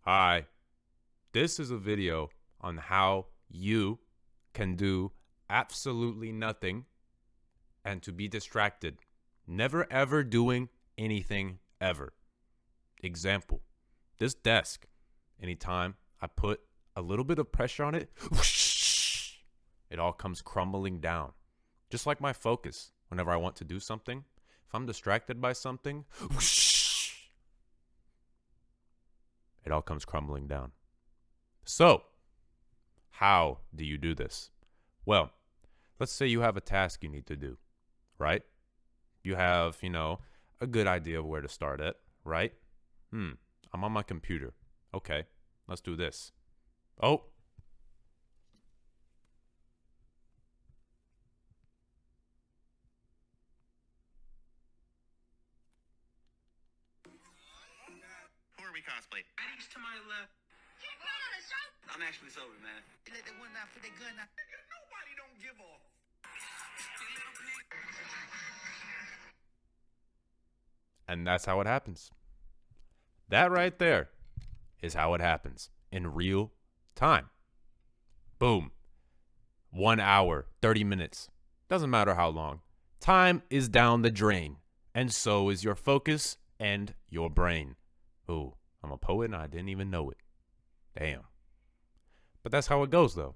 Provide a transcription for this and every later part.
Hi, this is a video on how you can do absolutely nothing and to be distracted. Never ever doing anything ever. Example, this desk, anytime I put a little bit of pressure on it, whoosh, it all comes crumbling down. Just like my focus, whenever I want to do something, if I'm distracted by something, whoosh, it all comes crumbling down. So, how do you do this? Well, let's say you have a task you need to do, right? You have, a good idea of where to start at, right? I'm on my computer. Okay, let's do this. Oh. Who are we cosplay? Eddie's to my left. You put on a show? I'm actually sober, man. Let that one out for their gun out. Nobody don't give a. And that's how it happens. That right there is how it happens in real time. Boom. 1 hour, 30 minutes. Doesn't matter how long. Time is down the drain. And so is your focus and your brain. Ooh, I'm a poet and I didn't even know it. Damn. But that's how it goes, though.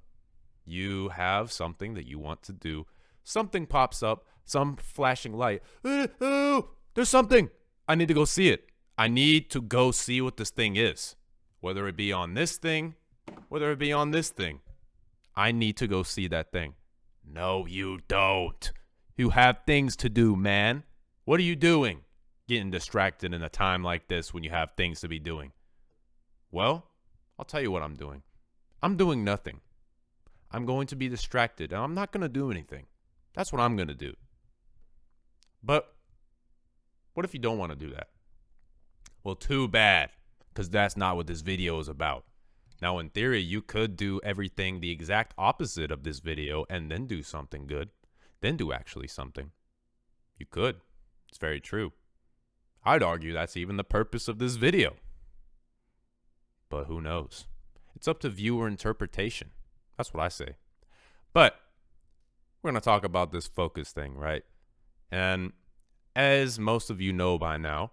You have something that you want to do. Something pops up, some flashing light. Oh, there's something. I need to go see it. I need to go see what this thing is. Whether it be on this thing, whether it be on this thing. I need to go see that thing. No, you don't. You have things to do, man. What are you doing? Getting distracted in a time like this when you have things to be doing. Well, I'll tell you what I'm doing. I'm doing nothing. I'm going to be distracted, and I'm not going to do anything. That's what I'm going to do. But what if you don't want to do that? Well, too bad, because that's not what this video is about. Now, in theory, you could do everything the exact opposite of this video and then do something good. Then do actually something. You could. It's very true. I'd argue that's even the purpose of this video. But who knows? It's up to viewer interpretation. That's what I say. But we're going to talk about this focus thing, right? And as most of you know by now,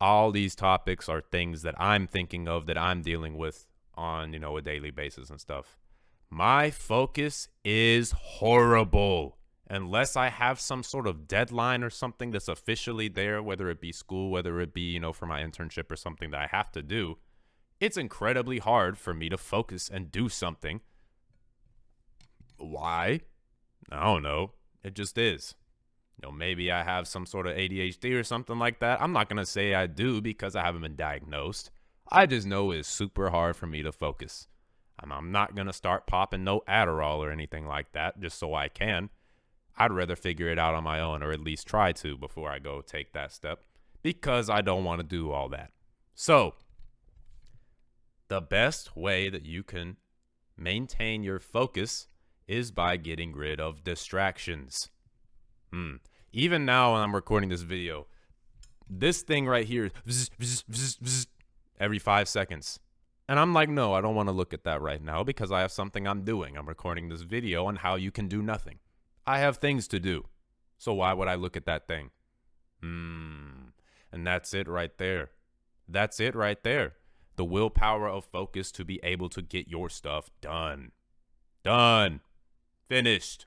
all these topics are things that I'm thinking of, that I'm dealing with on, a daily basis and stuff. My focus is horrible. Unless I have some sort of deadline or something that's officially there, whether it be school, whether it be, for my internship or something that I have to do, it's incredibly hard for me to focus and do something. Why? I don't know. It just is. Maybe I have some sort of ADHD or something like that. I'm not going to say I do because I haven't been diagnosed. I just know it's super hard for me to focus. I'm not going to start popping no Adderall or anything like that just so I can. I'd rather figure it out on my own, or at least try to, before I go take that step, because I don't want to do all that. So, the best way that you can maintain your focus is by getting rid of distractions. Even now when I'm recording this video, this thing right here is vzz, every 5 seconds. And I'm like, no, I don't want to look at that right now because I have something I'm doing. I'm recording this video on how you can do nothing. I have things to do. So why would I look at that thing? And that's it right there. That's it right there. The willpower of focus to be able to get your stuff done. Done. Finished.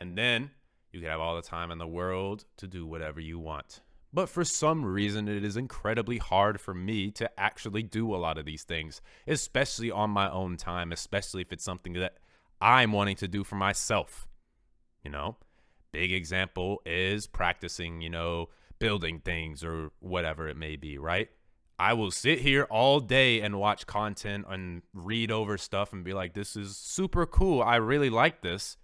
And then you can have all the time in the world to do whatever you want. But for some reason, it is incredibly hard for me to actually do a lot of these things, especially on my own time, especially if it's something that I'm wanting to do for myself. Big example is practicing, building things or whatever it may be, right? I will sit here all day and watch content and read over stuff and be like, this is super cool. I really like this.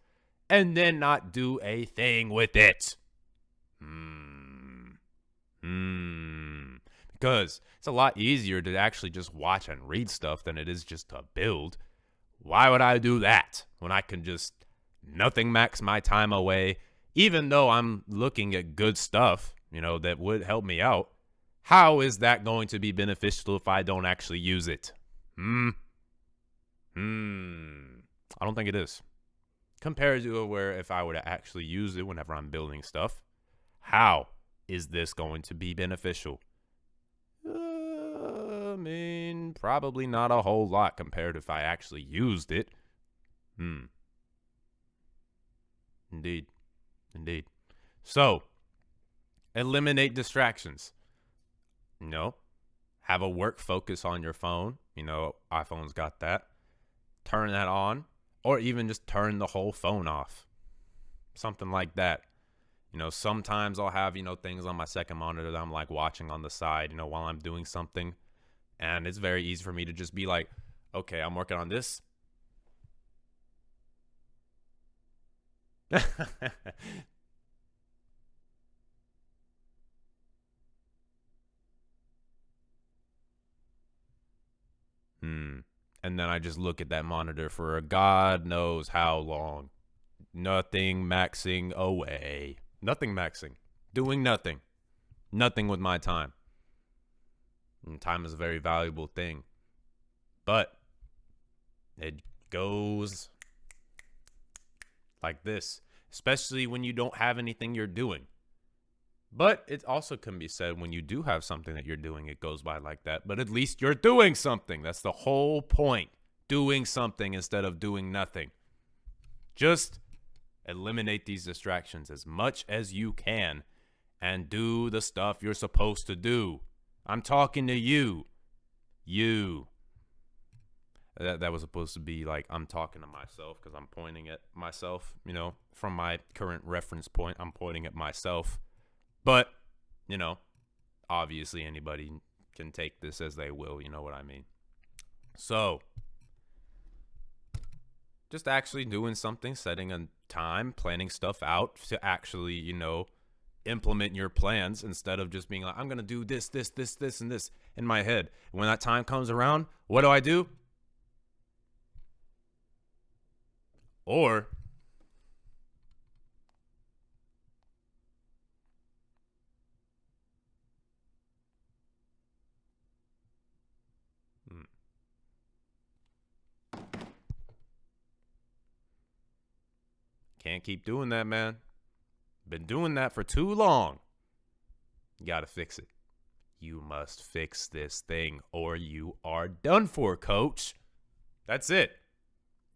And then not do a thing with it. Because it's a lot easier to actually just watch and read stuff than it is just to build. Why would I do that when I can just nothing max my time away, even though I'm looking at good stuff, that would help me out? How is that going to be beneficial if I don't actually use it? I don't think it is. Compared to where if I were to actually use it whenever I'm building stuff, how is this going to be beneficial? I mean, probably not a whole lot compared to if I actually used it. Indeed. So, eliminate distractions. Have a work focus on your phone. iPhone's got that. Turn that on, or even just turn the whole phone off. Something like that. Sometimes I'll have, things on my second monitor that I'm like watching on the side, while I'm doing something. And it's very easy for me to just be like, okay, I'm working on this. And then I just look at that monitor for a God knows how long. Nothing maxing away. Nothing maxing. Doing nothing. Nothing with my time. And time is a very valuable thing. But it goes like this, especially when you don't have anything you're doing. But it also can be said when you do have something that you're doing, it goes by like that. But at least you're doing something. That's the whole point. Doing something instead of doing nothing. Just eliminate these distractions as much as you can and do the stuff you're supposed to do. I'm talking to you. You. That was supposed to be like I'm talking to myself because I'm pointing at myself, from my current reference point, I'm pointing at myself. But, obviously anybody can take this as they will, you know what I mean? So, just actually doing something, setting a time, planning stuff out to actually, implement your plans instead of just being like, I'm going to do this, and this in my head. When that time comes around, what do? Or can't keep doing that, man. Been doing that for too long. You got to fix it. You must fix this thing or you are done for, coach. That's it.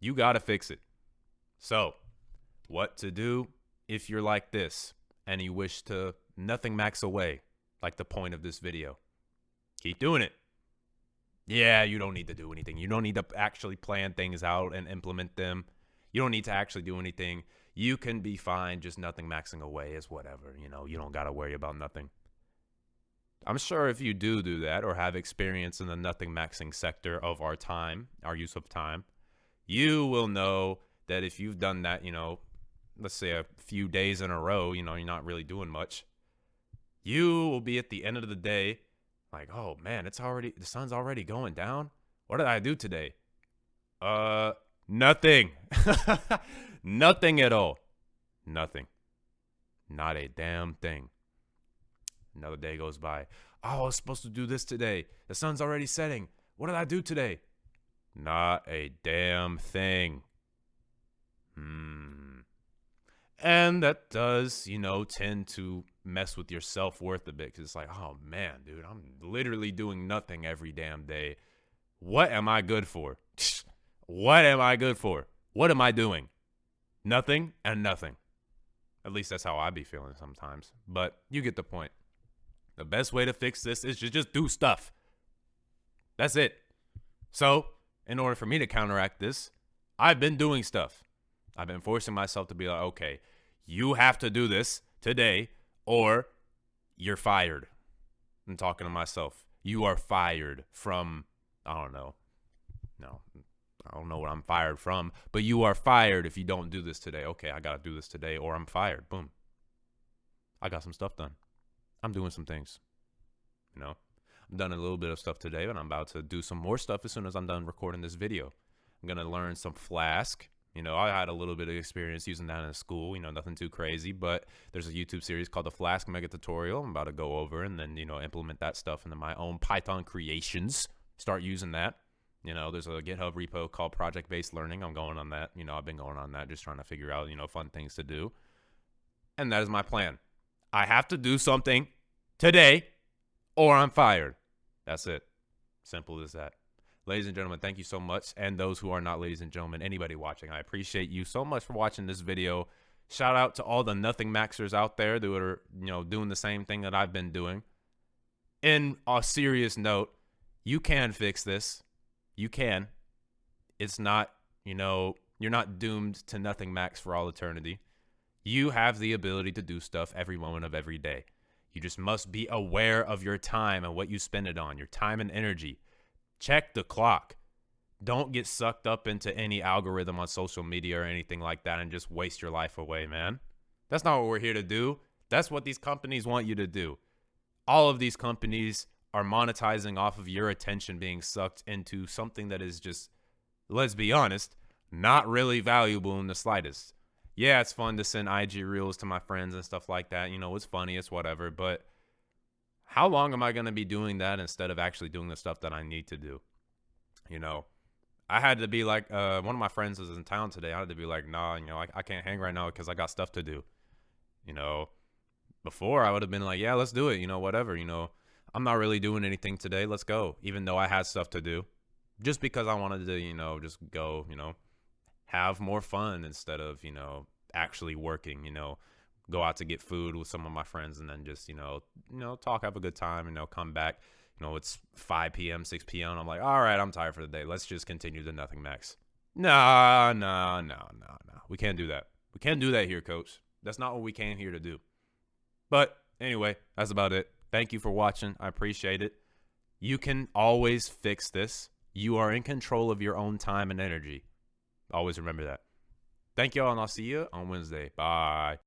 You got to fix it. So, what to do if you're like this and you wish to nothing max away, like the point of this video? Keep doing it. Yeah, you don't need to do anything. You don't need to actually plan things out and implement them. You don't need to actually do anything. You can be fine just nothing maxing away is whatever. You don't got to worry about nothing. I'm sure if you do that or have experience in the nothing maxing sector of our time, our use of time, you will know that if you've done that, let's say a few days in a row, you're not really doing much. You will be at the end of the day like, oh man, the sun's already going down. What did I do today? Nothing. Nothing at all. Nothing. Not a damn thing. Another day goes by. Oh, I was supposed to do this today. The sun's already setting. What did I do today? Not a damn thing. And that does, tend to mess with your self-worth a bit because it's like, oh man, dude, I'm literally doing nothing every damn day. What am I good for? What am I good for? What am I doing? Nothing and nothing. At least that's how I be feeling sometimes. But you get the point. The best way to fix this is to just do stuff. That's it. So, in order for me to counteract this, I've been doing stuff. I've been forcing myself to be like, okay, you have to do this today or you're fired. I'm talking to myself. You are fired from, I don't know. No, I don't know what I'm fired from, but you are fired if you don't do this today. Okay, I got to do this today or I'm fired. Boom. I got some stuff done. I'm doing some things. I've done a little bit of stuff today, but I'm about to do some more stuff as soon as I'm done recording this video. I'm going to learn some Flask. You know, I had a little bit of experience using that in school, you know, nothing too crazy, but there's a YouTube series called the Flask Mega Tutorial I'm about to go over and then, you know, implement that stuff into my own Python creations, start using that. You know, there's a GitHub repo called Project Based Learning. I'm going on that. You know, I've been going on that, just trying to figure out, you know, fun things to do. And that is my plan. I have to do something today or I'm fired. That's it. Simple as that. Ladies and gentlemen, thank you so much. And those who are not ladies and gentlemen, anybody watching, I appreciate you so much for watching this video. Shout out to all the nothing maxers out there that are, you know, doing the same thing that I've been doing. In a serious note, you can fix this. You can. It's not, you know, you're not doomed to nothing max for all eternity. You have the ability to do stuff every moment of every day. You just must be aware of your time and what you spend it on, your time and energy. Check the clock. Don't get sucked up into any algorithm on social media or anything like that and just waste your life away, man. That's not what we're here to do. That's what these companies want you to do. All of these companies are monetizing off of your attention being sucked into something that is just, let's be honest, not really valuable in the slightest. Yeah, it's fun to send IG reels to my friends and stuff like that. You know, it's funny, it's whatever. But how long am I going to be doing that instead of actually doing the stuff that I need to do? You know, I had to be like, one of my friends was in town today. I had to be like, nah, you know, I can't hang right now because I got stuff to do. You know, before I would have been like, yeah, let's do it. You know, whatever, you know. I'm not really doing anything today. Let's go. Even though I had stuff to do. Just because I wanted to, you know, just go, you know, have more fun instead of, you know, actually working, you know, go out to get food with some of my friends and then just, you know, talk, have a good time, you know, come back. You know, it's 5 p.m., 6 p.m. I'm like, all right, I'm tired for the day. Let's just continue the nothing max. No. We can't do that. We can't do that here, coach. That's not what we came here to do. But anyway, that's about it. Thank you for watching. I appreciate it. You can always fix this. You are in control of your own time and energy. Always remember that. Thank y'all, and I'll see you on Wednesday. Bye.